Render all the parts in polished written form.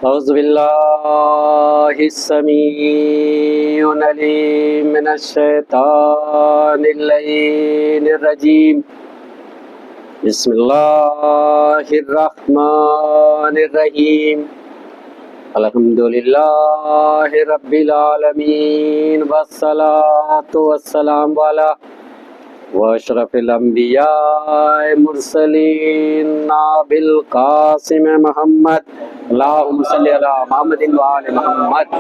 اعوذ باللہ السمیع العلیم من الشیطان اللعین الرجیم بسم اللہ الرحمن الرحیم الحمدللہ رب العالمین والصلاة والسلام علی واشرف الانبیاء مرسلین نبی القاسم محمد اللہم صلی علی محمد وآل محمد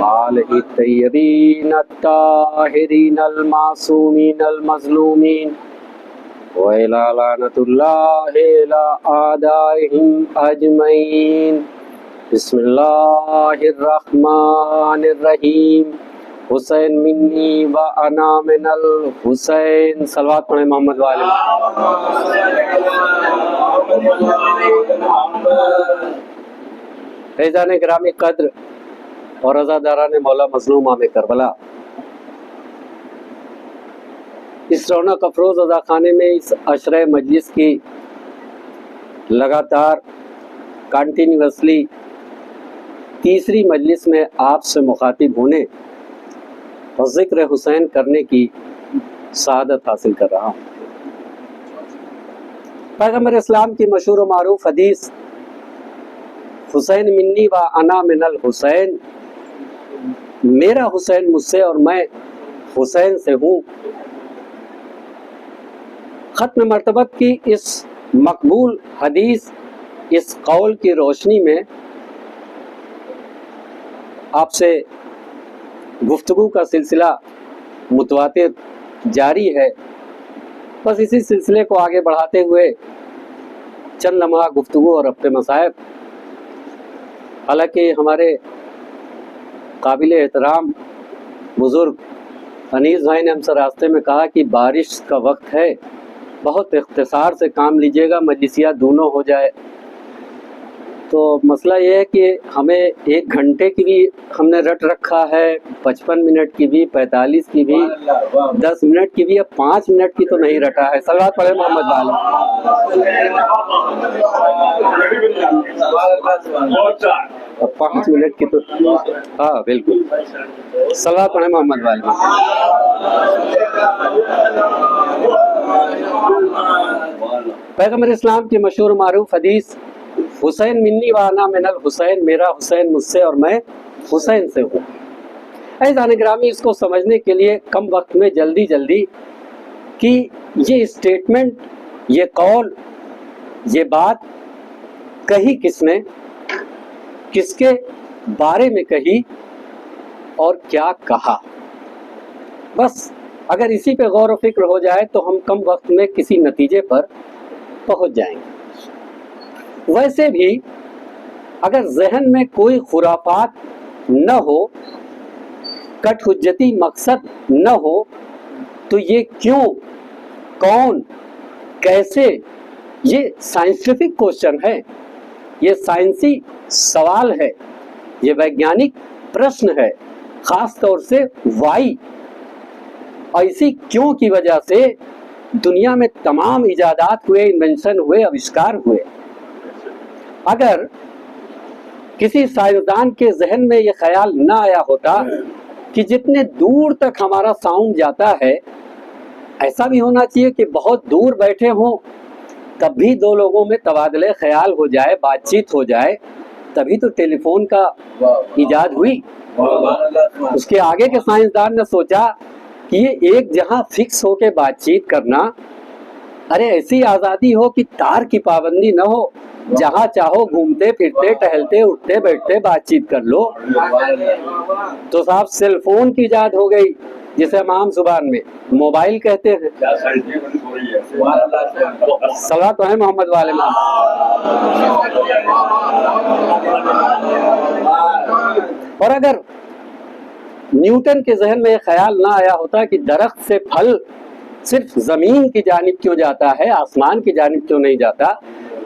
وآلہ الطیبین الطاہرین المعصومین المظلومین وإلی لعنۃ اللہ علی اعدائہم اجمعین بسم اللہ الرحمن الرحیم حسین منی و انا من الحسین صلوات پڑھیں محمد والے فیضان گرامی قدر اور عزاداران مولا مظلوم عام کربلا، اس رونق افروز عزا خانے میں اس عشرہ مجلس کی لگاتار کنٹینیوسلی تیسری مجلس میں آپ سے مخاطب ہونے اور ذکر حسین کرنے کی سعادت حاصل کر رہا ہوں۔ پیغمبر اسلام کی مشہور و معروف حدیث حسین منی و انا من الحسین، میرا حسین مجھ سے اور میں حسین سے ہوں، ختم مرتبت کی اس مقبول حدیث، اس قول کی روشنی میں آپ سے گفتگو کا سلسلہ متواتر جاری ہے۔ بس اسی سلسلے کو آگے بڑھاتے ہوئے چند لمحہ گفتگو اور ربط مصائب۔ حالانکہ ہمارے قابل احترام بزرگ انیس بھائی نے ہم سے راستے میں کہا کہ بارش کا وقت ہے، بہت اختصار سے کام لیجیے گا، مجلسیہ دونوں ہو جائے۔ تو مسئلہ یہ ہے کہ ہمیں 1 گھنٹے کی بھی ہم نے رٹ رکھا ہے، 55 منٹ کی بھی، 45 کی بھی، 10 منٹ کی بھی، اب 5 منٹ کی تو نہیں رٹا ہے۔ صلوات پڑھیں محمد والے۔ 5 منٹ کی تو ہاں بالکل، صلوات پڑھیں محمد والے۔ پیغمبر اسلام کی مشہور معروف حدیث حسین منی و انا من الحسین، میرا حسین مجھ سے اور میں حسین سے ہوں۔ عزیزان گرامی، اس کو سمجھنے کے لیے کم وقت میں جلدی کہ یہ اسٹیٹمنٹ، یہ قول، یہ بات کہی کس نے، کس کے بارے میں کہی اور کیا کہا، بس اگر اسی پہ غور و فکر ہو جائے تو ہم کم وقت میں کسی نتیجے پر پہنچ جائیں گے۔ ویسے بھی اگر ذہن میں کوئی خرافات نہ ہو، کٹ حجتی مقصد نہ ہو، تو یہ کیوں، کون، کیسے، یہ سائنسفک کوشچن ہے، یہ سائنسی سوال ہے، یہ ویگیانک پرشن ہے، خاص طور سے وائی اور اسی کیوں کی وجہ سے دنیا میں تمام ایجادات ہوئے، انوینشن ہوئے، آوشکار ہوئے۔ اگر کسی سائنسدان کے ذہن میں یہ خیال نہ آیا ہوتا کہ جتنے دور تک ہمارا ساؤنڈ جاتا ہے، ایسا بھی ہونا چاہیے کہ بہت دور بیٹھے ہوں تب بھی 2 لوگوں میں تبادلہ خیال ہو جائے، بات چیت ہو جائے، تبھی تو ٹیلی فون کا ایجاد ہوئی۔ اس کے آگے کے سائنسدان نے سوچا کہ یہ ایک جہاں فکس ہو کے بات چیت کرنا، ارے ایسی آزادی ہو کہ تار کی پابندی نہ ہو، جہاں چاہو گھومتے پھرتے ٹہلتے اٹھتے بیٹھتے بات چیت کر لو۔ تو صاحب سیل فون کی ایجاد ہو گئی، جسے ہم عام زبان میں موبائل کہتے ہیں۔ صلوات پڑھیں محمد والے اور اگر نیوٹن کے ذہن میں یہ خیال نہ آیا ہوتا کہ درخت سے پھل صرف زمین کی جانب کیوں جاتا ہے، آسمان کی جانب کیوں نہیں جاتا،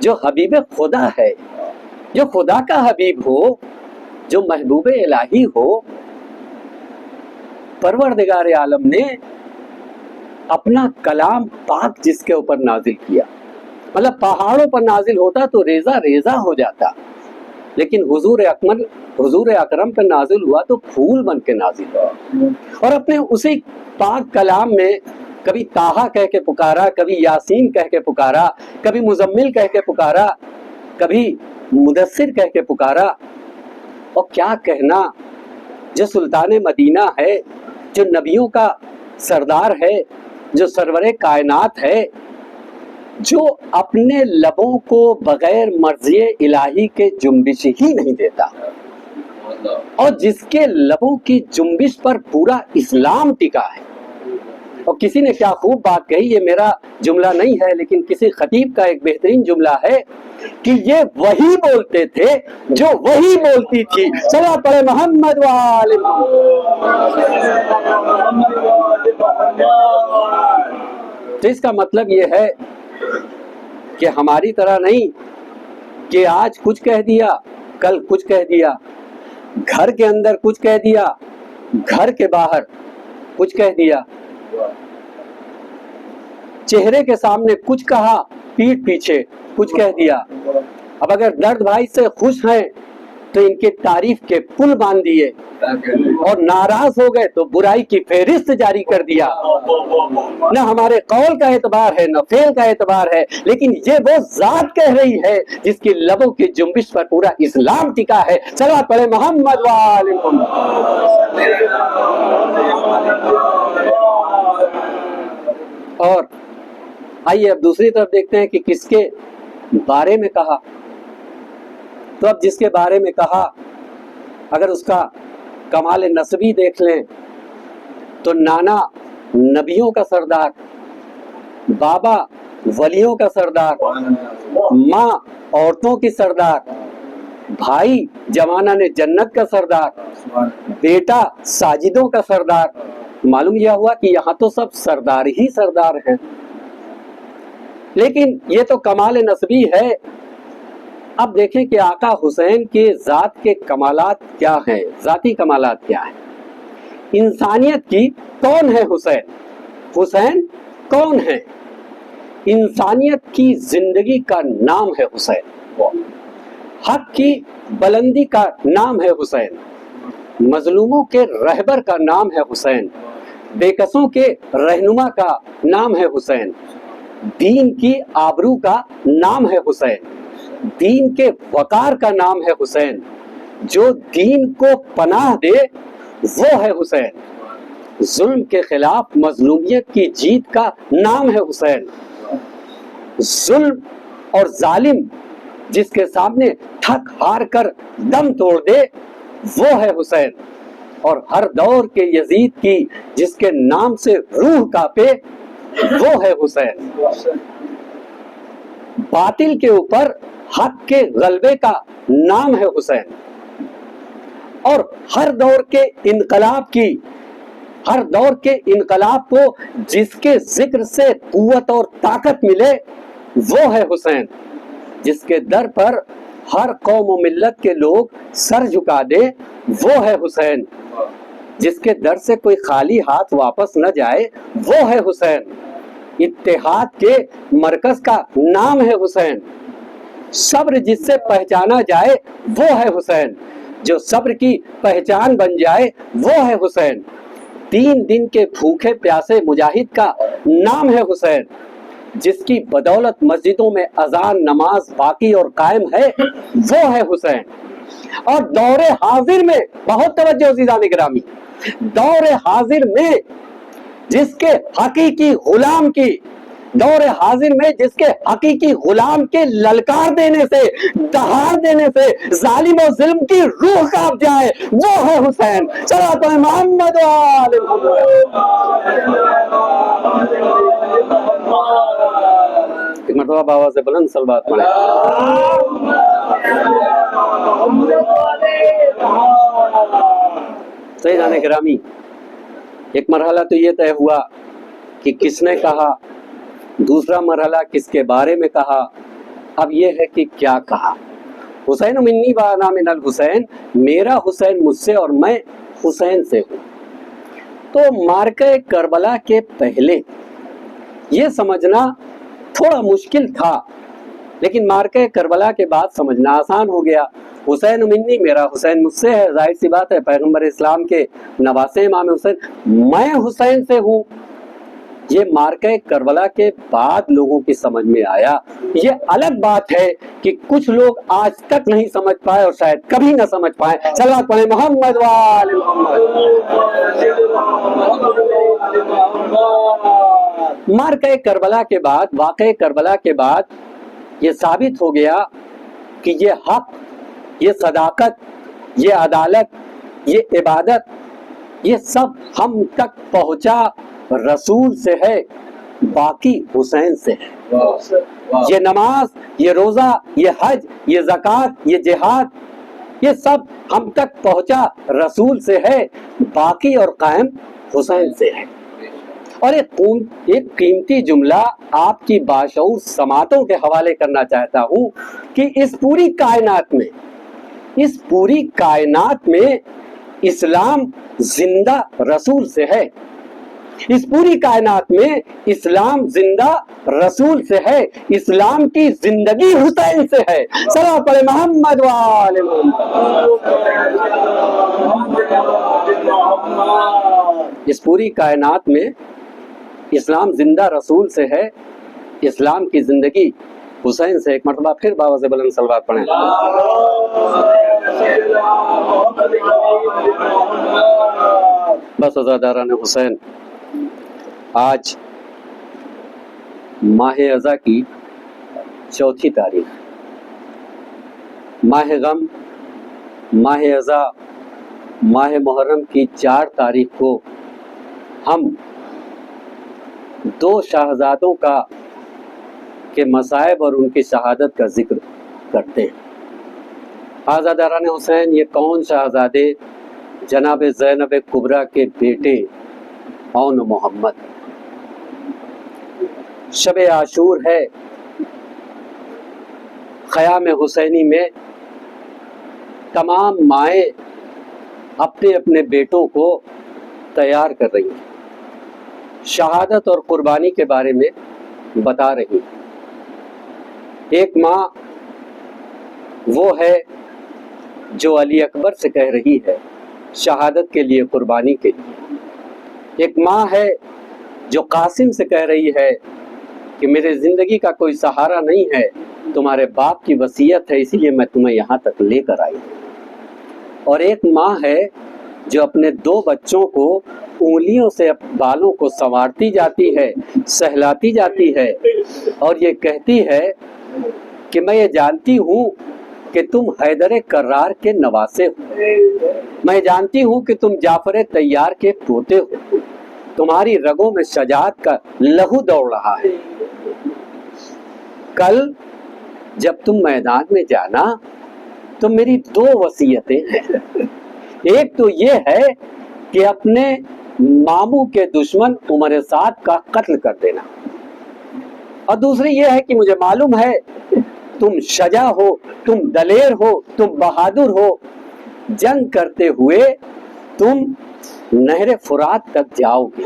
جو حبیب خدا ہے، جو خدا کا حبیب ہو، جو محبوب الہی ہو، پروردگار عالم نے اپنا کلام پاک جس کے اوپر نازل کیا، مطلب پہاڑوں پر نازل ہوتا تو ریزہ ریزہ ہو جاتا، لیکن حضور اکرم پہ نازل ہوا تو پھول بن کے نازل ہوا، اور اپنے اسی پاک کلام میں کبھی طٰہٰ کہہ کے پکارا، کبھی یاسین کہہ کے پکارا، کبھی مزمل کہہ کے پکارا، کبھی مدثر کہہ کے پکارا، اور کیا کہنا جو سلطان مدینہ ہے، جو نبیوں کا سردار ہے، جو سرور کائنات ہے، جو اپنے لبوں کو بغیر مرضی الہی کے جنبش ہی نہیں دیتا، اور جس کے لبوں کی جنبش پر پورا اسلام ٹکا ہے۔ اور کسی نے کیا خوب بات کہی، یہ میرا جملہ نہیں ہے لیکن کسی خطیب کا ایک بہترین جملہ ہے کہ یہ وہی بولتے تھے جو وہی بولتی تھی، چلا پڑے محمد وآل محمد۔ تو اس کا مطلب یہ ہے کہ ہماری طرح نہیں کہ آج کچھ کہہ دیا کل کچھ کہہ دیا، گھر کے اندر کچھ کہہ دیا، گھر کے باہر کچھ کہہ دیا، چہرے کے سامنے کچھ کہا، پیٹھ پیچھے کچھ کہہ دیا۔ اب اگر درد بھائی سے خوش ہیں تو ان کے تعریف کے پل باندھ دیے، اور ناراض ہو گئے تو برائی کی فہرست جاری کر دیا۔ نہ ہمارے قول کا اعتبار ہے، نہ فعل کا اعتبار ہے، لیکن یہ وہ ذات کہہ رہی ہے جس کی لبوں کی جنبش پر پورا اسلام ٹکا ہے۔ صلوات پڑھے محمد وآل محمد۔ اور آئیے اب دوسری طرف دیکھتے ہیں کہ کس کے بارے میں کہا۔ تو اب جس کے بارے میں کہا، اگر اس کا کمال نسبی دیکھ لیں تو نانا نبیوں کا سردار، بابا ولیوں کا سردار، ماں عورتوں کی سردار، بھائی جوانان جنت کا سردار، بیٹا ساجدوں کا سردار۔ معلوم یہ ہوا کہ یہاں تو سب سردار ہی سردار ہیں، لیکن یہ تو کمال نسبی ہے۔ اب دیکھیں کہ آقا حسین کے ذات کے کمالات کیا ہیں، ذاتی کمالات کیا ہیں۔ انسانیت کی کون ہے حسین؟ حسین کون ہے؟ انسانیت کی زندگی کا نام ہے حسین، حق کی بلندی کا نام ہے حسین، مظلوموں کے رہبر کا نام ہے حسین، بے کسوں کے رہنما کا نام ہے حسین، دین کی آبرو کا نام ہے حسین، دین کے وقار کا نام ہے حسین، جو دین کو پناہ دے وہ ہے حسین، ظلم کے خلاف مظلومیت کی جیت کا نام ہے حسین، ظلم اور ظالم جس کے سامنے تھک ہار کر دم توڑ دے وہ ہے حسین، اور ہر دور کے یزید کی جس کے نام سے روح کانپے وہ ہے حسین، باطل کے اوپر حق کے غلبے کا نام ہے حسین، اور ہر دور کے انقلاب کو جس کے ذکر سے قوت اور طاقت ملے وہ ہے حسین، جس کے در پر ہر قوم و ملت کے لوگ سر جھکا دے وہ ہے حسین، جس کے در سے کوئی خالی ہاتھ واپس نہ جائے وہ ہے حسین، اتحاد کے مرکز کا نام ہے حسین، صبر جس سے پہچانا جائے وہ ہے حسین، جو صبر کی پہچان بن جائے وہ ہے حسین، 3 دن کے بھوکے پیاسے مجاہد کا نام ہے حسین، جس کی بدولت مسجدوں میں اذان نماز باقی اور قائم ہے وہ ہے حسین، اور دور حاضر میں بہت توجہ عزیزان گرامی، دور حاضر میں جس کے حقیقی غلام کی، دور حاضر میں جس کے حقیقی غلام کے للکار دینے سے، دہاڑ دینے سے ظالم و ظلم کی روح کانپ جائے وہ ہے حسین۔ صلوات محمد وآل محمد۔ ایک مرتبہ بابا سے بلند صلوات پڑھیں۔ سیدان گرامی، ایک مرحلہ تو یہ طے ہوا کہ کس نے کہا، دوسرا مرحلہ کس کے بارے میں کہا، اب یہ ہے کہ کیا کہا، حسین منی و انا من الحسین، میرا حسین مجھ سے اور میں حسین سے ہوں۔ تو معرکہ کربلا کے پہلے یہ سمجھنا تھوڑا مشکل تھا، لیکن معرکہ کربلا کے بعد سمجھنا آسان ہو گیا۔ حسین منی، میرا حسین مجھ سے ہے، ظاہر سی بات ہے، پیغمبر اسلام کے نواسے امام حسین، میں حسین سے ہوں۔ یہ معرکہ کربلا کے بعد لوگوں کی سمجھ میں آیا۔ یہ الگ بات ہے کہ کچھ لوگ آج تک نہیں سمجھ پائے اور شاید کبھی نہ سمجھ پائے۔ صلوات پڑھیں محمد وآل محمد۔ معرکہ کربلا کے بعد، واقعہ کربلا کے بعد یہ ثابت ہو گیا کہ یہ حق، یہ صداقت، یہ عدالت، یہ عبادت، یہ سب ہم تک پہنچا رسول سے ہے، باقی حسین سے ہے۔ یہ نماز، یہ روزہ، یہ حج، یہ زکوٰۃ، یہ جہاد، یہ سب ہم تک پہنچا رسول سے ہے، باقی اور قائم حسین سے ہے۔ اور ایک قیمتی جملہ آپ کی باشعور سماعتوں کے حوالے کرنا چاہتا ہوں کہ اس پوری کائنات میں اسلام زندہ رسول سے ہے۔ اس پوری کائنات میں اسلام زندہ رسول سے ہے، اسلام کی زندگی حسین سے ہے۔ صلوات پڑھیں محمد وآل محمد۔ اس پوری کائنات میں اسلام زندہ رسول سے ہے، اسلام کی زندگی حسین سے۔ ایک مرتبہ پھر باواز بلند صلوات پڑھیں۔ بس عزاداران حسین، آج ماہ اذا کی چوتھی تاریخ، ماہ غم، ماہ اذا، ماہ محرم کی 4 تاریخ کو ہم 2 شہزادوں کے مصائب اور ان کی شہادت کا ذکر کرتے ہیں۔ آزاداران حسین، یہ کون شہزادے؟ جناب زینب کبریٰ کے بیٹے اون محمد۔ شب عاشور ہے، خیام حسینی میں تمام مائیں اپنے اپنے بیٹوں کو تیار کر رہی ہیں، شہادت اور قربانی کے بارے میں بتا رہی ہیں۔ ایک ماں وہ ہے جو علی اکبر سے کہہ رہی ہے شہادت کے لیے، قربانی کے لیے۔ ایک ماں ہے جو قاسم سے کہہ رہی ہے کہ میرے زندگی کا کوئی سہارا نہیں ہے، تمہارے باپ کی وصیت ہے، اسی لیے میں تمہیں یہاں تک لے کر آئی۔ اور ایک ماں ہے جو اپنے 2 بچوں کو انگلیوں سے بالوں کو سنوارتی جاتی ہے، سہلاتی جاتی ہے، اور یہ کہتی ہے کہ میں یہ جانتی ہوں کہ تم حیدر کرار کے نواسے ہو، میں جانتی ہوں کہ تم جعفر طیار کے پوتے ہو، تمہاری رگوں میں شجاعت کا لہو دوڑ رہا ہے۔ کل جب تم میدان میں جانا تو میری 2 وصیتیں ہیں۔ ایک تو یہ ہے کہ اپنے ماموں کے دشمن عمر سعد کا قتل کر دینا، اور دوسری یہ ہے کہ مجھے معلوم ہے تم شجاع ہو، تم دلیر ہو، تم بہادر ہو، جنگ کرتے ہوئے تم نہر فرات تک جاؤ گے،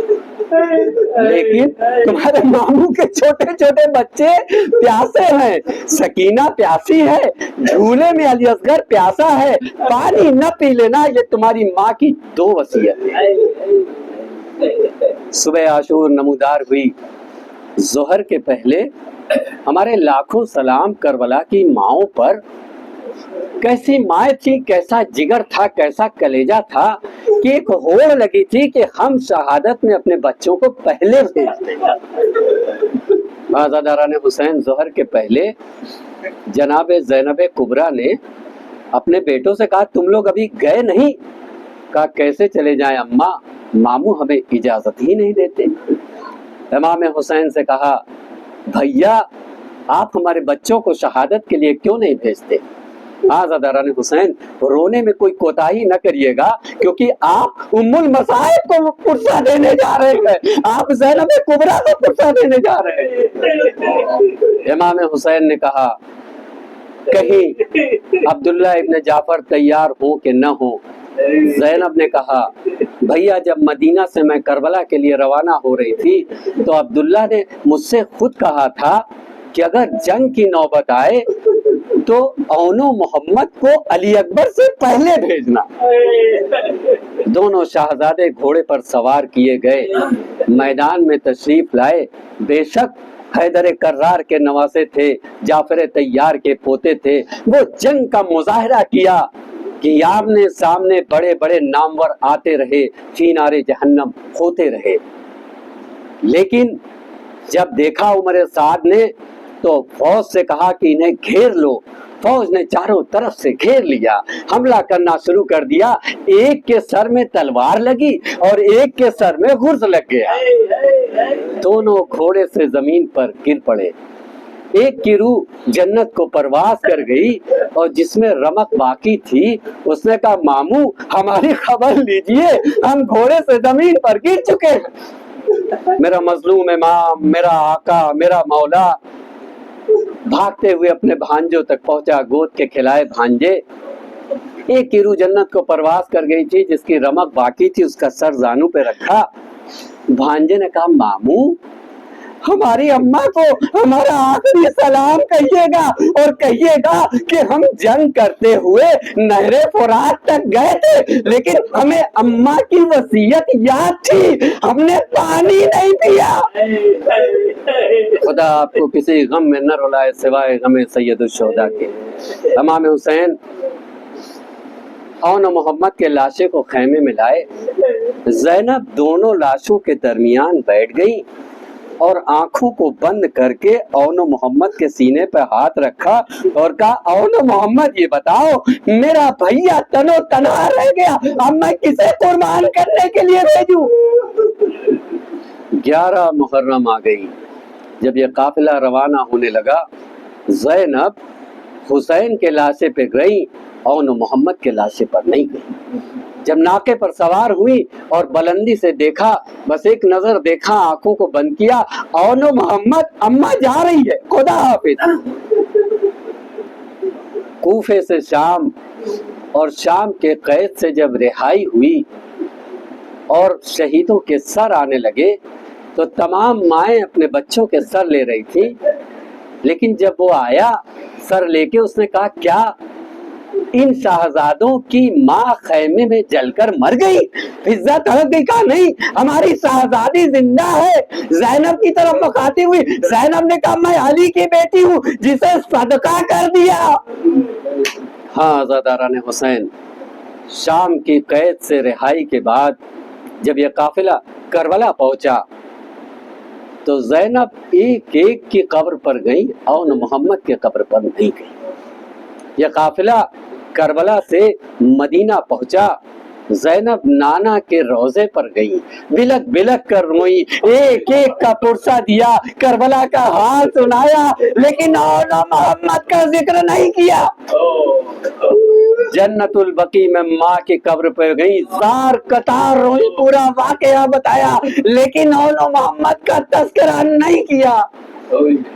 لیکن تمہارے ماموں کے چھوٹے چھوٹے بچے پیاسے ہیں، سکینہ پیاسی ہے، جھولے میں علی اصغر پیاسا ہے، پانی نہ پی لینا، یہ تمہاری ماں کی 2 وصیت ہے۔ صبح عاشور نمودار ہوئی، ظہر کے پہلے ہمارے لاکھوں سلام کربلا کی ماؤں پر۔ کیسی مائیں تھی، کیسا جگر تھا، کیسا کلیجہ تھا کہ ایک ہوڑ لگی تھی کہ ہم شہادت میں اپنے بچوں کو پہلے بھیج دیں۔ آزاداران حسین، ظہر کے پہلے جناب زینب کبریٰ نے اپنے بیٹوں سے کہا تم لوگ ابھی گئے نہیں؟ کہا کیسے چلے جائیں اماں، ماموں ہمیں اجازت ہی نہیں دیتے۔ امام حسین سے کہا بھیا آپ ہمارے بچوں کو شہادت کے لیے کیوں نہیں بھیجتے؟ آزاداران حسین، رونے میں کوئی کوتاہی نہ کریے گا، کیونکہ آپ ام المصائب کو پرسہ دینے جا رہے ہیں، آپ زینب کبریٰ کو پرسہ دینے جا رہے ہیں۔ امام حسین نے کہا کہیں عبداللہ ابن جعفر تیار ہو کہ نہ ہو۔ زینب نے کہا بھیا جب مدینہ سے میں کربلا کے لیے روانہ ہو رہی تھی تو عبداللہ نے مجھ سے خود کہا تھا کہ اگر جنگ کی نوبت آئے تو اون و محمد کو علی اکبر سے پہلے بھیجنا۔ دونوں شہزادے گھوڑے پر سوار کیے گئے، میدان میں تشریف لائے۔ بے شک حیدر کرار کے نواسے تھے، جعفر تیار کے پوتے تھے۔ وہ جنگ کا مظاہرہ کیا کہ آمنے سامنے بڑے بڑے نامور آتے رہے، فی نار جہنم ہوتے رہے۔ لیکن جب دیکھا عمر سعد نے تو فوج سے کہا کہ انہیں گھیر لو۔ فوج نے چاروں طرف سے گھیر لیا، حملہ کرنا شروع کر دیا۔ ایک کے سر میں تلوار لگی اور ایک کے سر میں گرز لگ گیا۔ دونوں گھوڑے سے زمین پر گر پڑے۔ ایک کی روح جنت کو پرواز کر گئی اور جس میں رمق باقی تھی اس نے کہا ماموں ہماری خبر لیجئے، ہم گھوڑے سے زمین پر گر چکے ہیں۔ میرا مظلوم امام، میرا آقا، میرا مولا بھاگتے ہوئے اپنے بھانجوں تک پہنچا، گود کے کھلائے بھانجے۔ ایک کی روح جنت کو پرواز کر گئی تھی، جس کی رمق باقی تھی اس کا سر زانو پہ رکھا۔ بھانجے نے کہا ماموں ہماری اماں کو ہمارا آخری سلام کہیے گا اور کہیے گا کہ ہم جنگ کرتے ہوئے نہر فرات تک گئے تھے لیکن ہمیں اماں کی وصیت یاد تھی، ہم نے پانی نہیں پیا۔ خدا آپ کو کسی غم میں نہ رلائے سوائے غم سید الشہداء کے۔ امام حسین اون و محمد کے لاشیں کو خیمے میں لائے۔ زینب دونوں لاشوں کے درمیان بیٹھ گئی اور آنکھوں کو بند کر کے اون و محمد کے سینے پہ ہاتھ رکھا اور کہا اون و محمد یہ بتاؤ میرا بھیا تنو تنہا رہ گیا، اب میں کسے قربان کرنے کے لیے بھیجوں؟ 11 محرم آ گئی۔ جب یہ قافلہ روانہ ہونے لگا زینب حسین کے لاشے پہ گئی، اون و محمد کے لاشے پر نہیں گئی۔ جب ناکے پر سوار ہوئی اور بلندی سے دیکھا، بس ایک نظر دیکھا، آنکھوں کو بند کیا، اون و محمد اماں جا رہی ہے، خدا حافظ۔ کوفے سے شام اور شام کے قید سے جب رہائی ہوئی اور شہیدوں کے سر آنے لگے تو تمام مائیں اپنے بچوں کے سر لے رہی تھی، لیکن جب وہ آیا سر لے کے اس نے کہا کیا ان شہزادوں کی ماں خیمے میں جل کر مر گئی؟ فضا تڑپ گئی، کہا نہیں ہماری شہزادی زندہ ہے۔ زینب کی طرف مخاطب ہوئی، زینب نے کہا میں علی کی بیٹی ہوں جسے صدقہ کر دیا۔ ہاں عزاداران حسین، شام کی قید سے رہائی کے بعد جب یہ قافلہ کربلا پہنچا تو زینب ایک ایک کی قبر پر گئی، اون محمد کی قبر پر نہیں گئی۔ یہ قافلہ کربلا سے مدینہ پہنچا، زینب نانا کے روضے پر گئی، بلک بلک کر روئی، ایک ایک کا پرسہ دیا، کربلا کا حال سنایا، لیکن اون محمد کا ذکر نہیں کیا۔ جنت البقیع میں ماں کی قبر پہ گئی، زار قطار روئی، پورا واقعہ بتایا، لیکن اون محمد کا تذکرہ نہیں کیا۔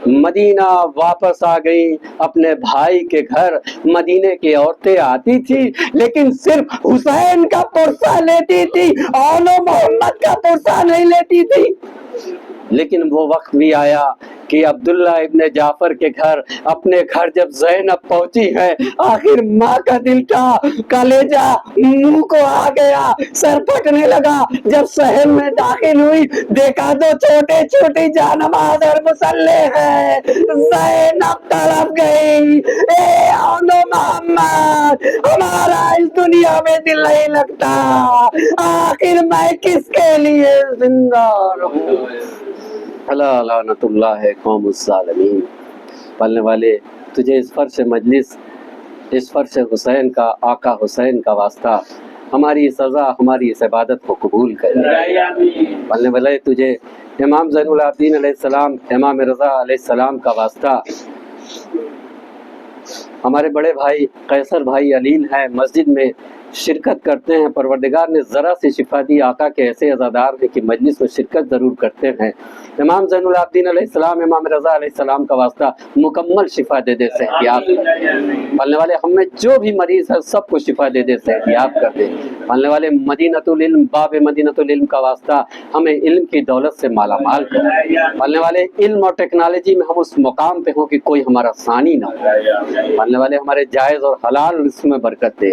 مدینہ واپس آ گئی اپنے بھائی کے گھر۔ مدینے کی عورتیں آتی تھی لیکن صرف حسین کا پرسہ لیتی تھی، اون محمد کا پرسہ نہیں لیتی تھی۔ لیکن وہ وقت بھی آیا کہ عبداللہ ابن جعفر کے گھر، اپنے گھر جب زینب پہنچی ہے، آخر ماں کا دل کا کلیجہ منہ کو آ گیا، سر پھٹنے لگا۔ جب صحن میں داخل ہوئی دیکھا تو چھوٹے چھوٹی جانماز اور مسلح ہے، زینب تڑپ گئی، اے اون محمد ہمارا اس دنیا میں دل نہیں لگتا، آخر میں کس کے لیے زندہ رہوں؟ اللہ لعنت اللہ قوم الظالمین۔ پڑھنے والے تجھے اس فرش مجلس، اس فرش حسین کا، آقا حسین کا واسطہ ہماری سزا، ہماری اس عبادت کو قبول کرے۔ پڑھنے والے تجھے امام زین العابدین علیہ السلام، امام رضا علیہ السلام کا واسطہ ہمارے بڑے بھائی قیصر بھائی علیل ہیں، مسجد میں شرکت کرتے ہیں، پروردگار نے ذرا سے شفا دی، آقا کے ایسے عزادار ہیں کہ مجلس میں شرکت ضرور کرتے ہیں۔ امام زین العابدین علیہ السلام، امام رضا علیہ السلام کا واسطہ مکمل شفا دے دے، صحتیاب پالنے والے ہم میں جو بھی مریض ہے سب کو شفا دے دے، صحتیاب کر دے۔ پالنے والے مدینۃ العلم، باب مدینۃ العلم کا واسطہ ہمیں علم کی دولت سے مالا مال کر۔ پالنے والے علم اور ٹیکنالوجی میں ہم اس مقام پہ ہوں کہ کوئی ہمارا ثانی نہ ہو۔ پالنے والے ہمارے جائز اور حلال رزق میں برکت دے۔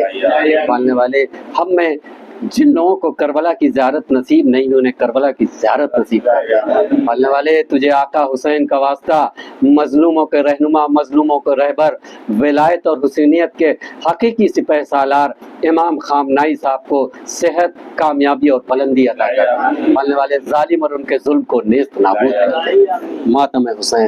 پالنے والے ہم میں جن لوگوں کو کربلا کی زیارت نصیب نہیں، انہیں کربلا کی زیارت نصیب کر۔ پالنے والے تجھے آقا حسین کا واسطہ، مظلوموں کے رہنما، مظلوموں کے رہبر، ولایت اور حسینیت کے حقیقی سپہ سالار امام خامنائی صاحب کو صحت، کامیابی اور بلندی عطا کر۔ پالنے والے ظالم اور ان کے ظلم کو نیست نابود کر۔ ماتم حسین۔